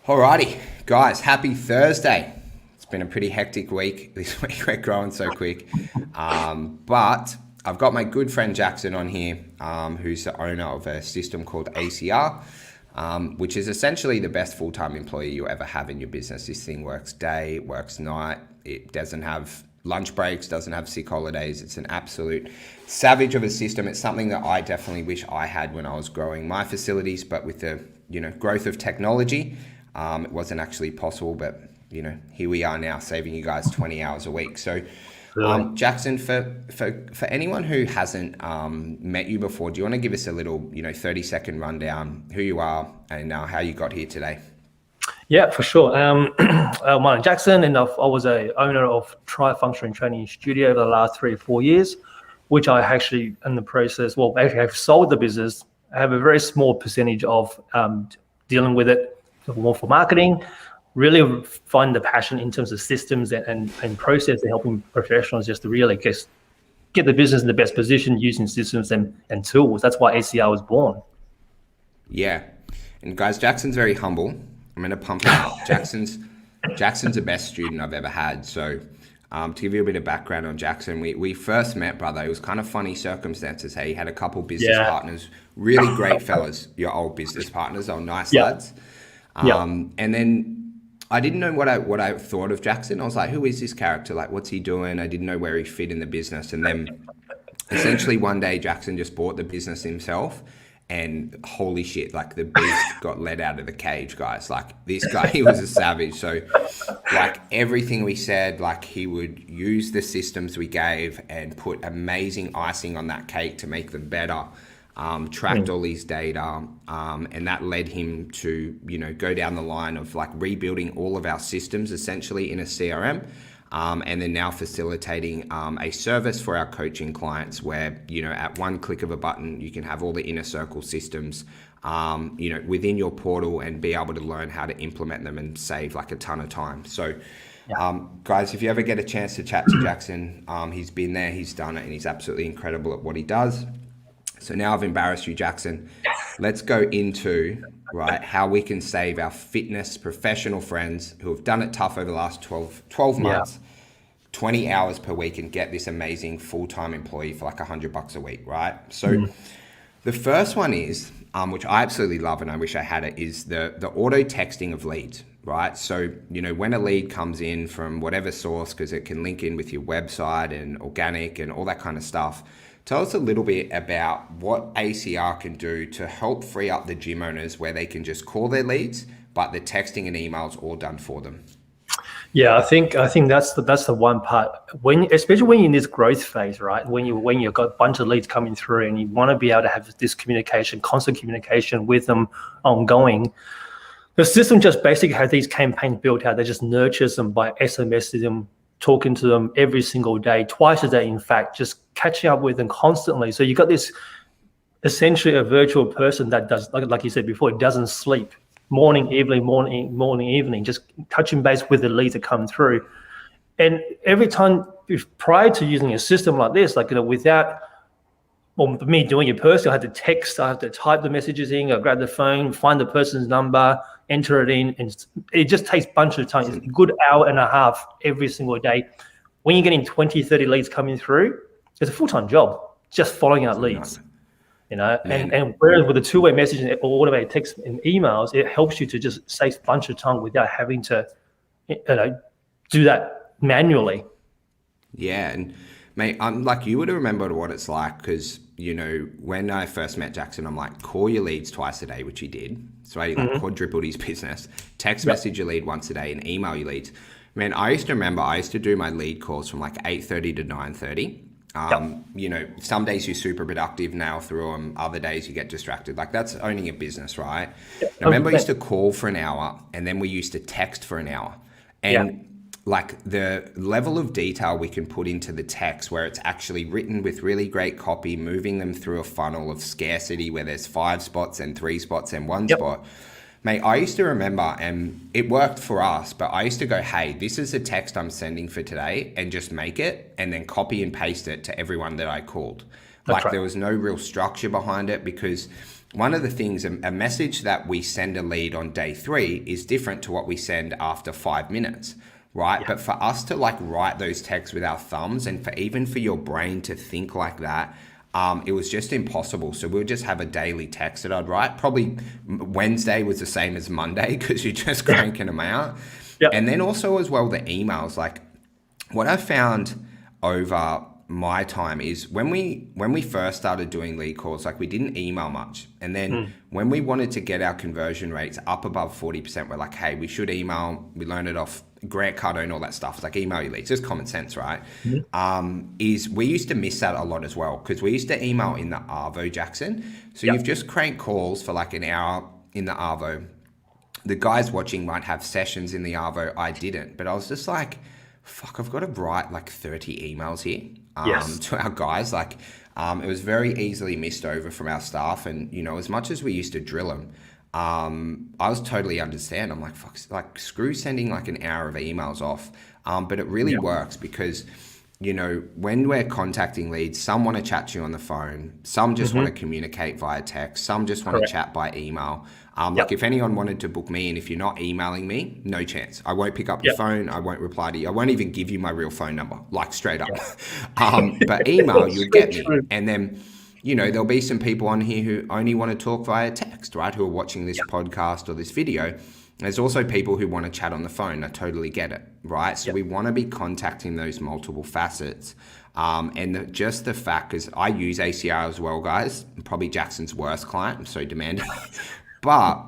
Alrighty, guys, happy Thursday. It's been a pretty hectic week. This week we're growing so quick. But I've got my good friend Jackson on here, who's the owner of a system called ACR, which is essentially the best full-time employee you ever have in your business. This thing works day, works night. It doesn't have lunch breaks, doesn't have sick holidays. It's an absolute savage of a system. It's something that I definitely wish I had when I was growing my facilities, but with the growth of technology, it wasn't actually possible, but here we are now, saving you guys 20 hours a week. So, Jackson, for anyone who hasn't met you before, do you want to give us a little 30-second rundown who you are and how you got here today? Yeah, for sure. My name's Jackson, and I was a owner of Tri-Functional Training Studio for the last 3 or 4 years, which I actually in the process, actually I've sold the business. I have a very small percentage of dealing with it more for marketing, really find the passion in terms of systems and process and helping professionals just to really get the business in the best position using systems and tools. That's why ACR was born. Yeah. And guys, Jackson's very humble. I'm going to pump him up. Jackson's the best student I've ever had. So to give you a bit of background on Jackson, we first met, brother. It was kind of funny circumstances. Hey, he had a couple business partners, really great fellas, your old business partners, they were nice lads. And then I didn't know what I thought of Jackson. I was like, who is this character? Like, what's he doing? I didn't know where he fit in the business. And then essentially one day Jackson just bought the business himself, and holy shit, like the beast got let out of the cage, guys. Like this guy, he was a savage. So like everything we said, like he would use the systems we gave and put amazing icing on that cake to make them better. Tracked all his data, and that led him to, go down the line of like rebuilding all of our systems essentially in a CRM, and then now facilitating a service for our coaching clients where, at one click of a button, you can have all the inner circle systems, within your portal and be able to learn how to implement them and save like a ton of time. So, guys, if you ever get a chance to chat to Jackson, he's been there, he's done it, and he's absolutely incredible at what he does. So now I've embarrassed you, Jackson. Let's go into how we can save our fitness professional friends who have done it tough over the last 12 months, 20 hours per week, and get this amazing full-time employee for like $100 a week, right? So the first one is, which I absolutely love and I wish I had it, is the auto texting of leads, right? So, when a lead comes in from whatever source, because it can link in with your website and organic and all that kind of stuff, tell us a little bit about what ACR can do to help free up the gym owners where they can just call their leads, but the texting and emails all done for them. Yeah, I think that's the one part. Especially when you're in this growth phase, right? When you've got a bunch of leads coming through and you want to be able to have this communication, constant communication with them ongoing. The system just basically has these campaigns built out that just nurtures them by SMSing them, talking to them every single day, twice a day, in fact, just catching up with them constantly. So you've got this essentially a virtual person that does, like you said before, it doesn't sleep. Morning, evening, just touching base with the leads that come through. And every time, prior to using a system like this, without me doing it personally, I had to text, I have to type the messages in, I grab the phone, find the person's number, enter it in, and it just takes a bunch of time. It's a good hour and a half every single day. When you're getting 20, 30 leads coming through, it's a full-time job, just following out leads. And whereas with the two-way messaging or automated text and emails, it helps you to just save a bunch of time without having to do that manually. Yeah, and mate, I'm like, you would have remembered what it's like, because when I first met Jackson, I'm like, call your leads twice a day, which he did. So he quadrupled his business. Text message your lead once a day and email your leads. Man, I used to do my lead calls from like 8:30 to 9:30. Some days you're super productive, nail through them. Other days you get distracted. Like, that's owning a business, right? I remember I used to call for an hour, and then we used to text for an hour. And like the level of detail we can put into the text, where it's actually written with really great copy, moving them through a funnel of scarcity where there's 5 spots and 3 spots and 1 spot. Mate, I used to remember, and it worked for us, but I used to go, hey, this is the text I'm sending for today, and just make it and then copy and paste it to everyone that I called. There was no real structure behind it, because one of the things, a message that we send a lead on day 3 is different to what we send after 5 minutes, right? But for us to like write those texts with our thumbs, and for even for your brain to think like that, it was just impossible. So we'll just have a daily text that I'd write. Probably Wednesday was the same as Monday because you're just cranking them out. Yeah. And then also as well, the emails, like what I found over my time is when we first started doing lead calls, like we didn't email much. And then when we wanted to get our conversion rates up above 40%, we're like, hey, we should email. We learned it off Grant Cardone and all that stuff. It's like email your leads, just common sense, right? Is we used to miss that a lot as well because we used to email in the Arvo, Jackson. So you've just cranked calls for like an hour in the Arvo. The guys watching might have sessions in the Arvo. I didn't, but I was just like, fuck, I've got to write like 30 emails here to our guys. Like it was very easily missed over from our staff. And, you know, as much as we used to drill them, I was totally understand. I'm like, fuck, like screw sending like an hour of emails off. But it really works because, you know, when we're contacting leads, some want to chat to you on the phone. Some just want to communicate via text. Some just want to chat by email. Like if anyone wanted to book me and if you're not emailing me, no chance. I won't pick up your phone. I won't reply to you. I won't even give you my real phone number, like straight up. But email, you'll get me. And then, you know, there'll be some people on here who only want to talk via text, right? Who are watching this podcast or this video. There's also people who want to chat on the phone. I totally get it, right? So we want to be contacting those multiple facets. And just the fact, because I use ACR as well, guys. I'm probably Jackson's worst client. I'm so demanding. But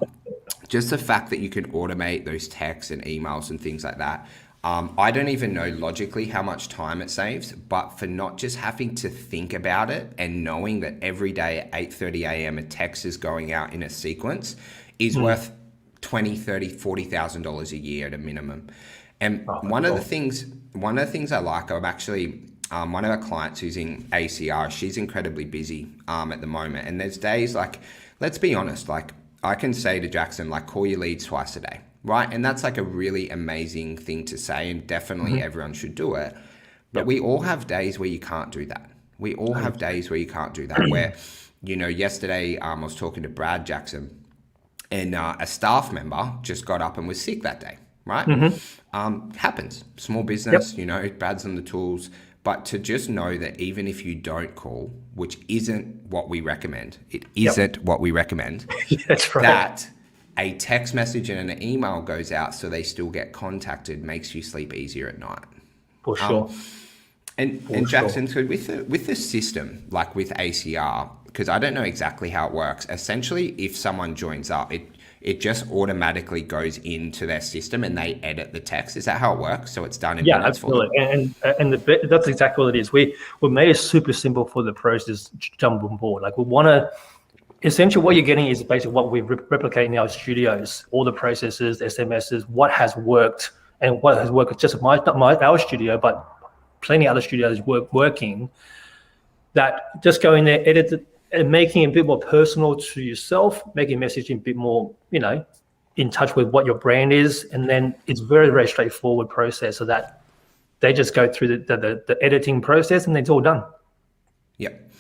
just the fact that you can automate those texts and emails and things like that. I don't even know logically how much time it saves, but for not just having to think about it and knowing that every day at 8:30 a.m. a text is going out in a sequence is worth $20,000, $30,000, $40,000 a year at a minimum. And one of the things I like, I'm actually one of our clients using ACR. She's incredibly busy at the moment, and there's days like, let's be honest, like I can say to Jackson, like, call your leads twice a day, right? And that's like a really amazing thing to say, and definitely everyone should do it. But we all have days where you can't do that. We all have days where you can't do that. Where, you know, yesterday I was talking to Brad Jackson, and a staff member just got up and was sick that day, right? Happens. Small business, you know, Brad's on the tools. But to just know that even if you don't call, which isn't what we recommend, it isn't what we recommend, That's right. that a text message and an email goes out so they still get contacted makes you sleep easier at night. For sure. And Jackson, so with the system, like with ACR, because I don't know exactly how it works, essentially if someone joins up, it just automatically goes into their system and they edit the text. Is that how it works? So it's done in minutes absolutely. That's exactly what it is. We made it super simple for the pros to jump on board. Like we want to, essentially what you're getting is basically what we replicate in our studios, all the processes, SMSs, what has worked and what has worked just our studio, but plenty of other studios working, that just go in there, edit it, and making it a bit more personal to yourself, making messaging a bit more, you know, in touch with what your brand is. And then it's very, very straightforward process so that they just go through the editing process and it's all done. Yep.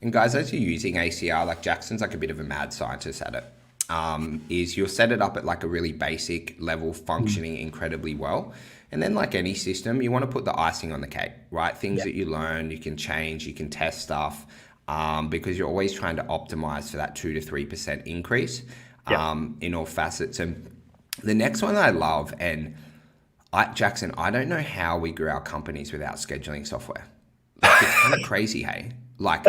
And guys, as you're using ACR, like Jackson's like a bit of a mad scientist at it, is you'll set it up at like a really basic level, functioning incredibly well. And then like any system, you want to put the icing on the cake, right? Things that you learn, you can change, you can test stuff. Because you're always trying to optimize for that 2 to 3% increase in all facets. And the next one that I love, and Jackson, I don't know how we grew our companies without scheduling software. Like, it's kind of crazy, hey? Like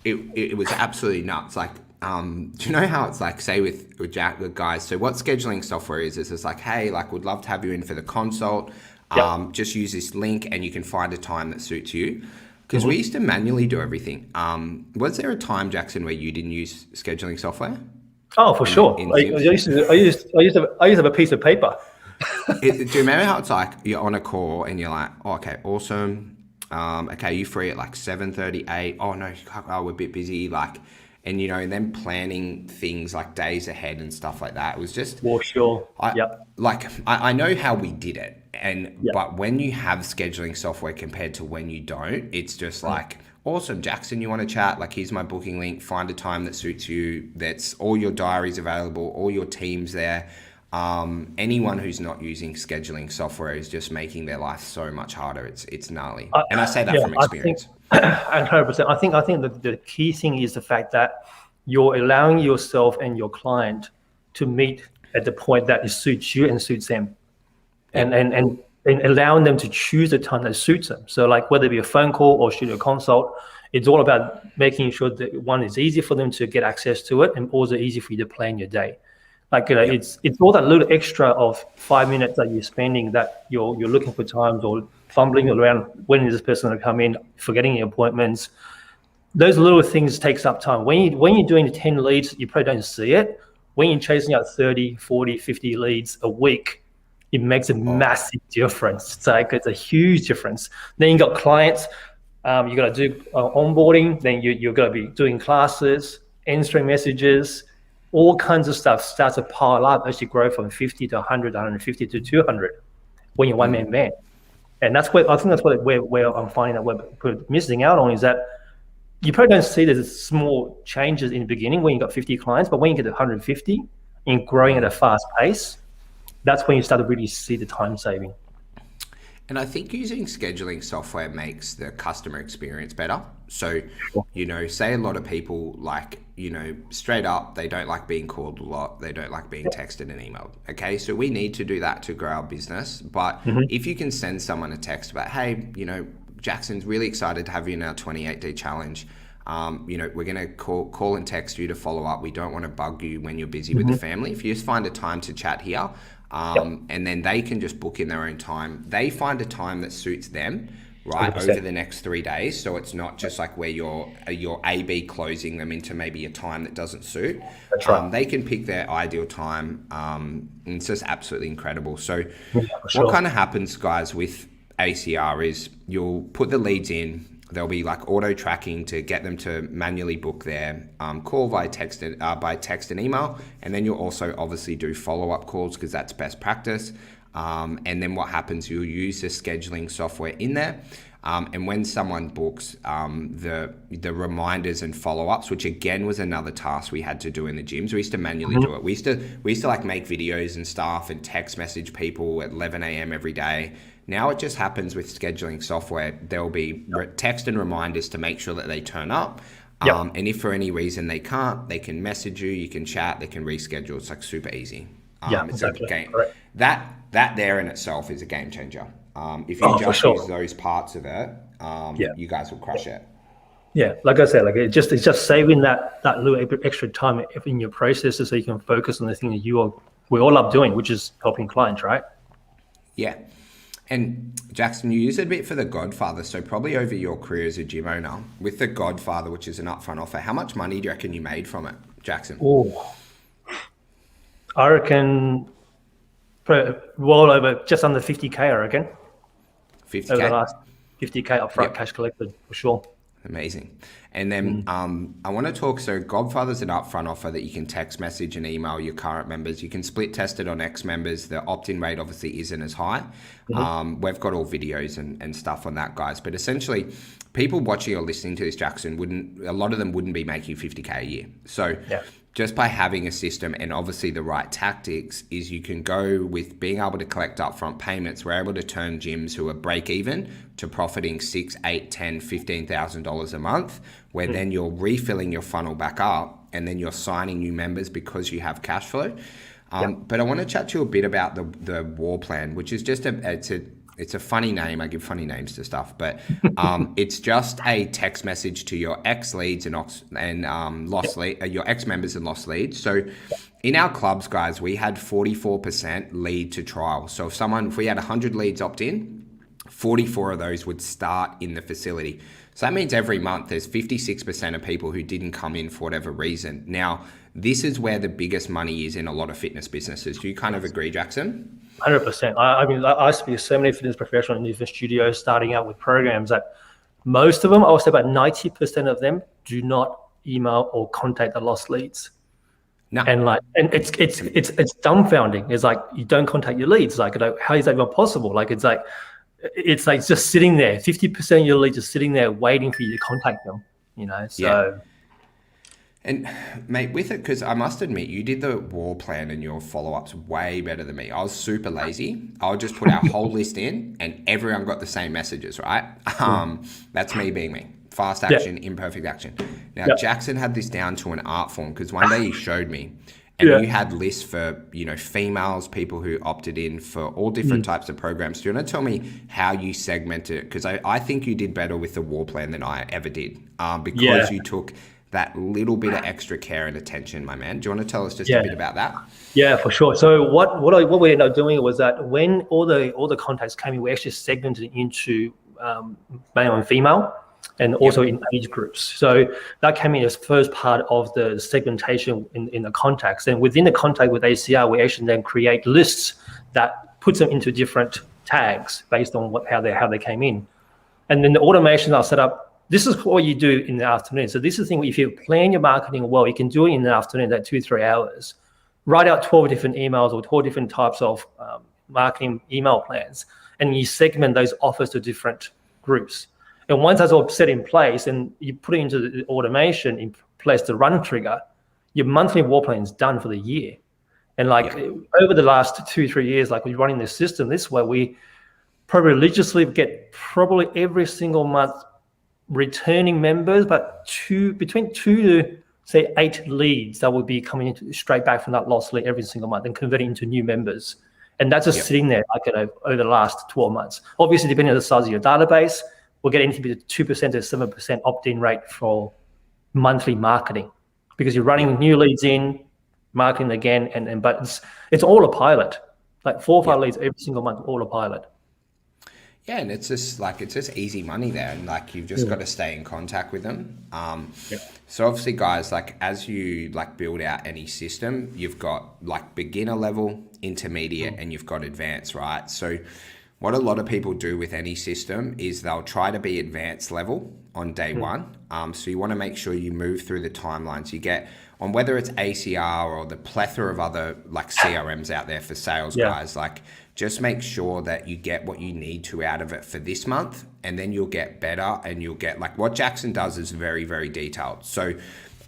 it was absolutely nuts. Like, do you know how it's like, say with guys, so what scheduling software is it's like, hey, like we'd love to have you in for the consult. Just use this link and you can find a time that suits you. Because we used to manually do everything. Was there a time, Jackson, where you didn't use scheduling software? Oh, for sure. I used to have a piece of paper. Do you remember how it's like you're on a call and you're like, oh, okay, awesome. Okay, you free at like 7:38. Oh no, we're a bit busy. Like, and you know, and then planning things like days ahead and stuff like that. It was just For sure. I know how we did it. But when you have scheduling software compared to when you don't, it's just like Awesome, Jackson. You want to chat? Like, here's my booking link. Find a time that suits you. That's all your diaries available, all your teams there. Anyone who's not using scheduling software is just making their life so much harder. It's gnarly, and I say that from experience. 100%. I think the key thing is the fact that you're allowing yourself and your client to meet at the point that it suits you and suits them, and allowing them to choose the time that suits them. So like whether it be a phone call or studio consult, it's all about making sure that one is easy for them to get access to it and also easy for you to plan your day. Like it's all that little extra of 5 minutes that you're spending that you're looking for times or fumbling around when is this person going to come in, forgetting your appointments. Those little things takes up time. When you're doing 10 leads, you probably don't see it. When you're chasing out 30, 40, 50 leads a week, it makes a massive difference. It's a huge difference. Then you got clients, you got to do onboarding. Then you're going to be doing classes, answering messages, all kinds of stuff starts to pile up as you grow from 50 to 100, 150 to 200 when you're one-man band. And that's where I think that's where I'm finding that we're missing out on is that you probably don't see there's small changes in the beginning when you got 50 clients, but when you get to 150 and growing at a fast pace, that's when you start to really see the time saving. And I think using scheduling software makes the customer experience better. So, say a lot of people like, straight up, they don't like being called a lot. They don't like being texted and emailed. Okay. So we need to do that to grow our business. But if you can send someone a text about, hey, Jackson's really excited to have you in our 28-day challenge. We're going to call and text you to follow up. We don't want to bug you when you're busy with the family. If you just find a time to chat here, and then they can just book in their own time. They find a time that suits them, right, 100%. Over the next 3 days. So it's not just like where you're A/B closing them into maybe a time that doesn't suit. That's right. They can pick their ideal time. And it's just absolutely incredible. So what kind of happens, guys, with ACR is you'll put the leads in. There'll be like auto tracking to get them to manually book their call by text and email. And then you'll also obviously do follow-up calls because that's best practice. And then what happens, you'll use the scheduling software in there. And when someone books, the reminders and follow-ups, which again was another task we had to do in the gyms. We used to manually do it. We used to like make videos and stuff and text message people at 11 a.m. every day. Now it just happens with scheduling software. There'll be text and reminders to make sure that they turn up. And if for any reason they can't, they can message you, you can chat, they can reschedule. It's like super easy. It's exactly. a game. That there in itself is a game changer. If you just use those parts of it, you guys will crush it. Yeah, like I said, like it's just saving that little extra time in your processes so you can focus on the thing that we all love doing, which is helping clients, right? Yeah. And Jackson, you use it a bit for the Godfather, so probably over your career as a gym owner, with the Godfather, which is an upfront offer, how much money do you reckon you made from it, Jackson? Oh, I reckon well over just under 50K, I reckon. 50K? Over the last 50K upfront cash collected, for sure. Amazing. And then I want to talk, so Godfather's an upfront offer that you can text message and email your current members. You can split test it on ex-members. The opt-in rate obviously isn't as high. We've got all videos and stuff on that, guys. But essentially, people watching or listening to this, Jackson, a lot of them wouldn't be making 50K a year. So just by having a system and obviously the right tactics is you can go with being able to collect upfront payments. We're able to turn gyms who are break even to profiting $6,000, $8,000, $10,000, $15,000 a month, where then you're refilling your funnel back up and then you're signing new members because you have cash flow. But I want to chat to you a bit about the war plan, which is just it's a funny name. I give funny names to stuff, but it's just a text message to your ex leads and lost your ex members and lost leads. So in our clubs, guys, we had 44% lead to trial. So if we had 100 leads opt in, 44 of those would start in the facility. So that means every month there's 56% of people who didn't come in for whatever reason. Now, this is where the biggest money is in a lot of fitness businesses. Do you kind of agree, Jackson? 100%. I mean, I speak to so many fitness professionals in different studios starting out with programs that most of them, I would say about 90% of them do not email or contact the lost leads. No. And it's dumbfounding. It's like, you don't contact your leads. Like, how is that even possible? Like, it's like, it's like just sitting there. 50% of your leads just sitting there waiting for you to contact them. Yeah. So And mate, with it, because I must admit, you did the war plan and your follow-ups way better than me. I was super lazy. I would just put our whole list in and everyone got the same messages, right? That's me being me. Fast action, imperfect action. Now, Jackson had this down to an art form because one day he showed me and you had lists for, females, people who opted in for all different types of programs. Do you want to tell me how you segmented it? Because I think you did better with the war plan than I ever did because you took that little bit of extra care and attention, my man. Do you want to tell us just a bit about that? Yeah, for sure. So what we ended up doing was that when all the contacts came in, we actually segmented into male and female, and also in age groups. So that came in as first part of the segmentation in the contacts. And within the contact with ACR, we actually then create lists that puts them into different tags based on how they came in. And then the automations are set up. This is what you do in the afternoon. So this is the thing, if you plan your marketing well, you can do it in the afternoon, that 2-3 hours. Write out 12 different emails or 12 different types of marketing email plans, and you segment those offers to different groups. And once that's all set in place and you put it into the automation in place to run trigger, your monthly war plan is done for the year. And over the last 2-3 years, like we're running this system this way, we probably religiously get probably every single month returning members, but between 2 to say 8 leads that will be coming in straight back from that lost lead every single month and converting into new members. And that's just sitting there over the last 12 months. Obviously, depending on the size of your database, we'll get anything between 2% to 7% opt-in rate for monthly marketing because you're running new leads in, marketing again, but it's all a pilot. Like 4 or 5 leads every single month, all a pilot. Yeah, and it's just easy money there, and you've just got to stay in contact with them. So obviously, guys, as you build out any system, you've got beginner level, intermediate, and you've got advanced, right? So what a lot of people do with any system is they'll try to be advanced level on day one. So you want to make sure you move through the timelines you get on, whether it's ACR or the plethora of other CRMs out there for sales guys. Just make sure that you get what you need to out of it for this month, and then you'll get better, and you'll get what Jackson does is very, very detailed. So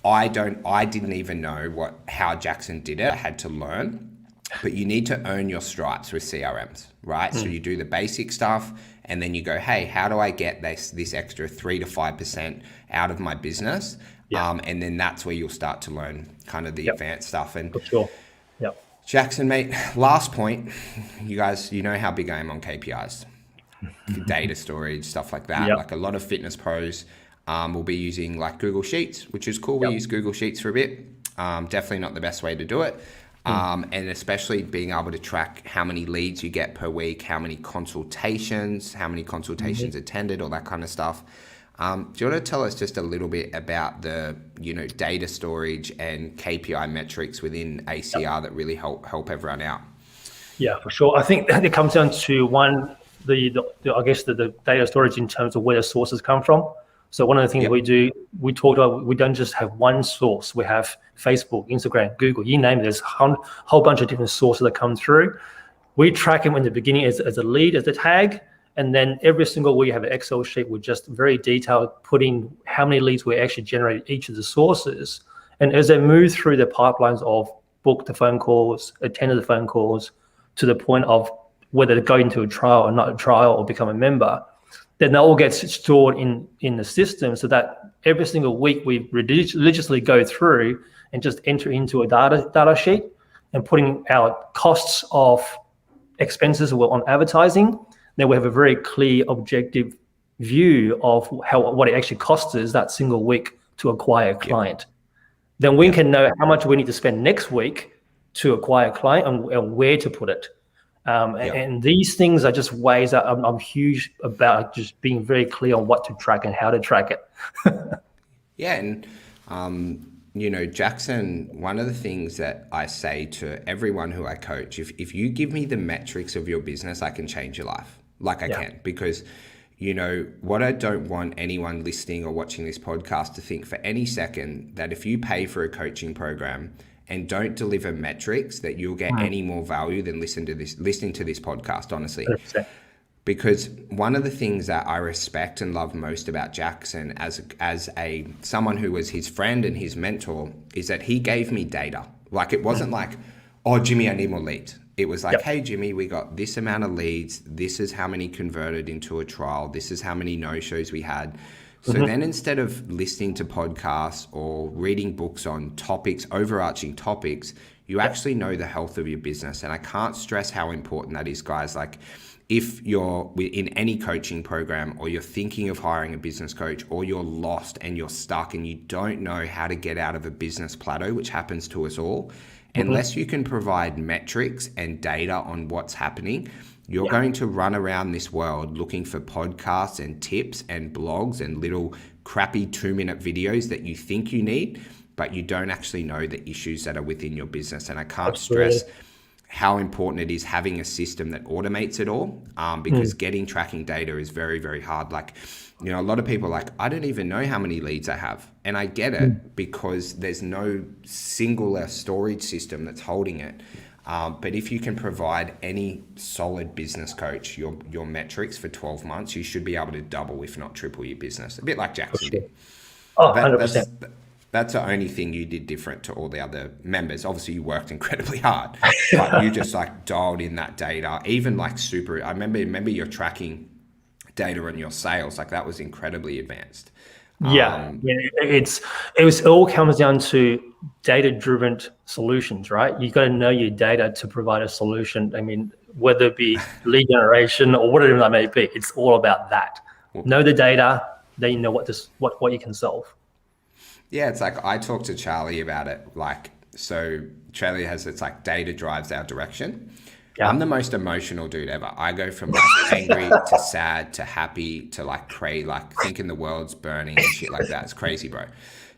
I didn't even know how Jackson did it. I had to learn, but you need to earn your stripes with CRMs, right? So you do the basic stuff, and then you go, hey, how do I get this extra 3 to 5% out of my business? And then that's where you'll start to learn kind of the advanced stuff. And for sure. Jackson, mate, last point, you guys, you know how big I am on KPIs, data storage, stuff like that. A lot of fitness pros will be using Google Sheets, which is cool. We use Google Sheets for a bit. Definitely not the best way to do it. And especially being able to track how many leads you get per week, how many consultations attended, all that kind of stuff. Do you want to tell us just a little bit about the, data storage and KPI metrics within ACR that really help everyone out? Yeah, for sure. I think it comes down to the data storage in terms of where the sources come from. So one of the things we do, we don't just have one source. We have Facebook, Instagram, Google, you name it. There's a whole bunch of different sources that come through. We track them in the beginning as a lead, as a tag. And then every single week, you have an Excel sheet with just very detailed, putting how many leads we actually generate each of the sources. And as they move through the pipelines of book the phone calls, attend to the phone calls, to the point of whether to go into a trial or not a trial or become a member, then that all gets stored in the system so that every single week we religiously go through and just enter into a data sheet and putting our costs of expenses on advertising. Then we have a very clear, objective view of what it actually costs us that single week to acquire a client. Then we can know how much we need to spend next week to acquire a client and where to put it. And these things are just ways that I'm huge about just being very clear on what to track and how to track it. And Jackson, one of the things that I say to everyone who I coach, if you give me the metrics of your business, I can change your life. I can, because what I don't want anyone listening or watching this podcast to think for any second that if you pay for a coaching program and don't deliver metrics, that you'll get any more value than listening to this podcast, honestly. 100%. because one of the things that I respect and love most about Jackson as someone who was his friend and his mentor is that he gave me data. Like, it wasn't like, oh, Jimmy, I need more leads. It was like, hey, Jimmy, we got this amount of leads. This is how many converted into a trial. This is how many no-shows we had. So then instead of listening to podcasts or reading books on topics, overarching topics, you actually know the health of your business. And I can't stress how important that is, guys. Like, if you're in any coaching program, or you're thinking of hiring a business coach, or you're lost and you're stuck and you don't know how to get out of a business plateau, which happens to us all, unless you can provide metrics and data on what's happening, you're going to run around this world looking for podcasts and tips and blogs and little crappy 2-minute videos that you think you need, but you don't actually know the issues that are within your business. And I can't stress how important it is having a system that automates it all, because getting tracking data is very, very hard. Like, you know, a lot of people are like, I don't even know how many leads I have. And I get it, because there's no singular storage system that's holding it. But if you can provide any solid business coach your metrics for 12 months, you should be able to double, if not triple, your business. A bit like Jackson did. Oh, 100%. That's the only thing you did different to all the other members. Obviously, you worked incredibly hard, but you just like dialed in that data. Even like I remember your tracking data and your sales, like that was incredibly advanced. It all comes down to data-driven solutions, right? You got to know your data to provide a solution. I mean, whether it be lead generation or whatever that may be, it's all about that. Know the data, then you know what you can solve. Yeah, it's like I talked to Charlie about it. Like, so Charlie has, it's like data drives our direction. Yeah. I'm the most emotional dude ever. I go from like angry to sad to happy to like crazy, like thinking the world's burning and shit like that. It's crazy, bro.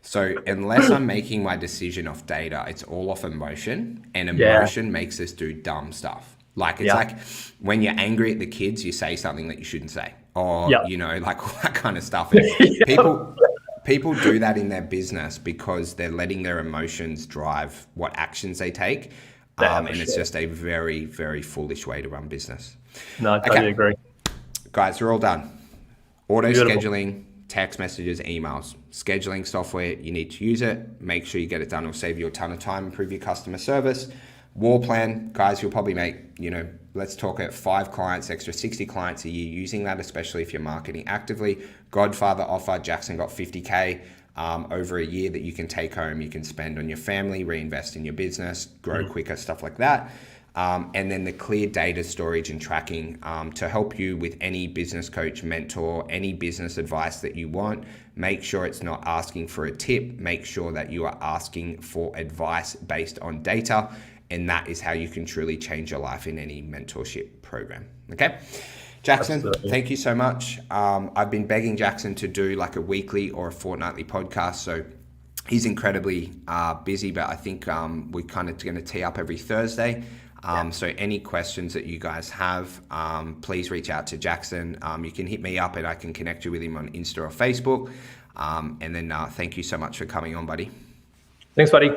So unless I'm making my decision off data, it's all off emotion, and emotion makes us do dumb stuff. Like, it's like when you're angry at the kids, you say something that you shouldn't say, or, you know, like all that kind of stuff. And people do that in their business because they're letting their emotions drive what actions they take. And it's just a very, very foolish way to run business. No, I totally agree. Guys, we're all done. Auto scheduling, text messages, emails, scheduling software. You need to use it. Make sure you get it done. It'll save you a ton of time, improve your customer service. War plan, guys, you'll probably make, you know, let's talk at 5 clients, extra 60 clients a year using that, especially if you're marketing actively. Godfather offer, Jackson got 50K over a year that you can take home, you can spend on your family, reinvest in your business, grow quicker, stuff like that. And then the clear data storage and tracking to help you with any business coach, mentor, any business advice that you want. Make sure it's not asking for a tip. Make sure that you are asking for advice based on data. And that is how you can truly change your life in any mentorship program. Okay. Jackson, thank you so much. I've been begging Jackson to do like a weekly or a fortnightly podcast. So he's incredibly busy, but I think we're kind of going to tee up every Thursday. So any questions that you guys have, please reach out to Jackson. You can hit me up and I can connect you with him on Insta or Facebook. And then thank you so much for coming on, buddy. Thanks, buddy.